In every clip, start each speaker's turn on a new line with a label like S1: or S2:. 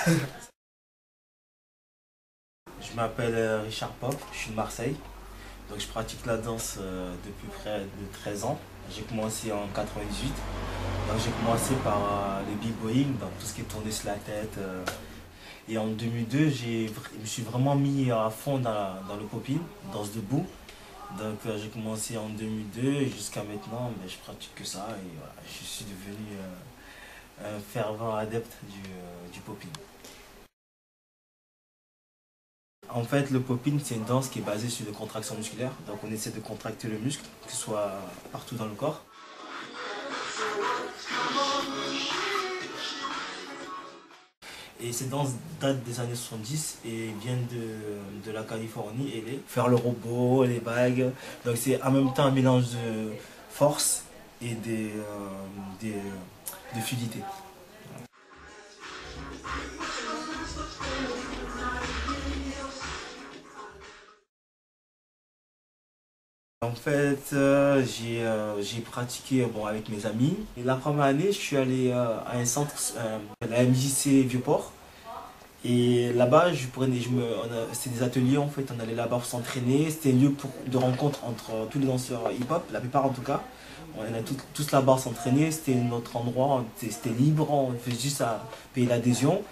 S1: Je m'appelle Richard Pop, je suis de Marseille. Donc je pratique la danse depuis près de 13 ans. J'ai commencé en 98. Donc j'ai commencé par le b-boying, donc tout ce qui est tourné sur la tête. Et en 2002, je me suis vraiment mis à fond dans le popping, danse debout. Donc j'ai commencé en 2002 et jusqu'à maintenant, mais je pratique que ça et voilà, je suis devenu un fervent adepte du popping. En fait, le popping, c'est une danse qui est basée sur des contractions musculaires. Donc, on essaie de contracter le muscle, que ce soit partout dans le corps. Et cette danse date des années 70 et vient de la Californie et faire le robot, les bagues. Donc, c'est en même temps un mélange de force et de fluidité. En fait, j'ai pratiqué bon, avec mes amis. Et la première année, je suis allé à un centre, la MJC Vieux-Port. Et là-bas, c'était des ateliers en fait. On allait là-bas pour s'entraîner. C'était un lieu de rencontre entre tous les danseurs hip-hop, la plupart en tout cas. On allait tous là-bas s'entraîner. C'était notre endroit, c'était libre. On faisait juste à payer l'adhésion.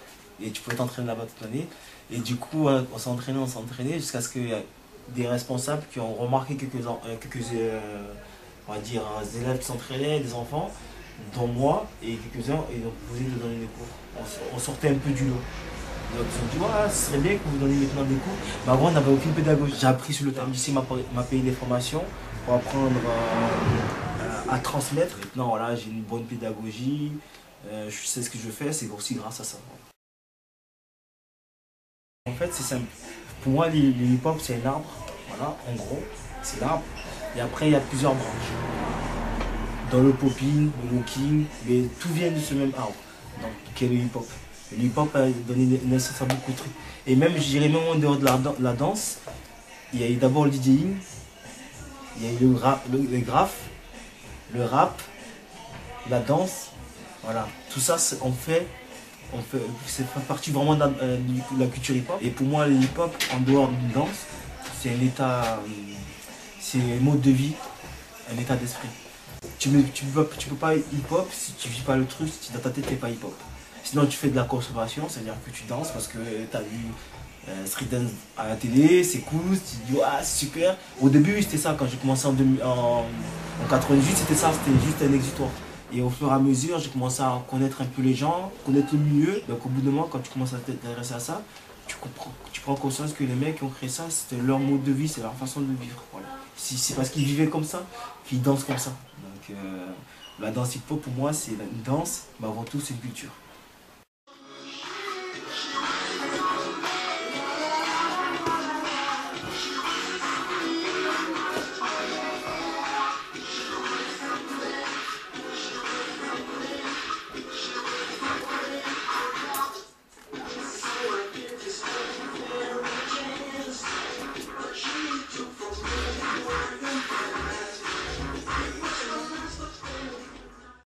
S1: Et tu pouvais t'entraîner là-bas toute l'année. Et du coup, on s'entraînait jusqu'à ce que des responsables qui ont remarqué on va dire, élèves qui s'entraînaient, des enfants, dont moi et quelques-uns, et ont proposé de donner des cours. On sortait un peu du lot. Donc ils ont dit, ouais, ce serait bien que vous donniez maintenant des cours. Mais avant, on n'avait aucune pédagogie. J'ai appris sur le terme. Ici, m'a payé des formations pour apprendre à transmettre. Maintenant, voilà, j'ai une bonne pédagogie. Je sais ce que je fais, c'est aussi grâce à ça. En fait, c'est simple. Pour moi, le hip-hop, c'est un arbre. Voilà, en gros, c'est l'arbre. Et après, il y a plusieurs branches. Dans le popping, le locking, mais tout vient de ce même arbre. Donc, qui est le hip-hop. Le hip-hop a donné naissance à beaucoup de trucs. Et même, je dirais même en dehors de la danse, il y a eu d'abord le DJing, il y a eu le graphe, le rap, la danse. Voilà, tout ça, c'est partie vraiment de la culture hip-hop. Et pour moi, le hip-hop, en dehors d'une danse, c'est un état, c'est un mode de vie, un état d'esprit. Tu peux pas hip-hop si tu vis pas le truc, si dans ta tête t'es pas hip-hop. Sinon tu fais de la consommation, c'est-à-dire que tu danses parce que tu as vu street dance à la télé, c'est cool, tu dis ah c'est super. Au début c'était ça, quand j'ai commencé en 98, c'était ça, c'était juste un exutoire. Et au fur et à mesure, j'ai commencé à connaître un peu les gens, connaître le milieu. Donc au bout d'un moment, quand tu commences à t'intéresser à ça, tu prends conscience que les mecs qui ont créé ça, c'était leur mode de vie, c'est leur façon de vivre. Voilà. C'est parce qu'ils vivaient comme ça qu'ils dansent comme ça. Donc la danse hip-hop pour moi c'est une danse, mais avant tout c'est une culture.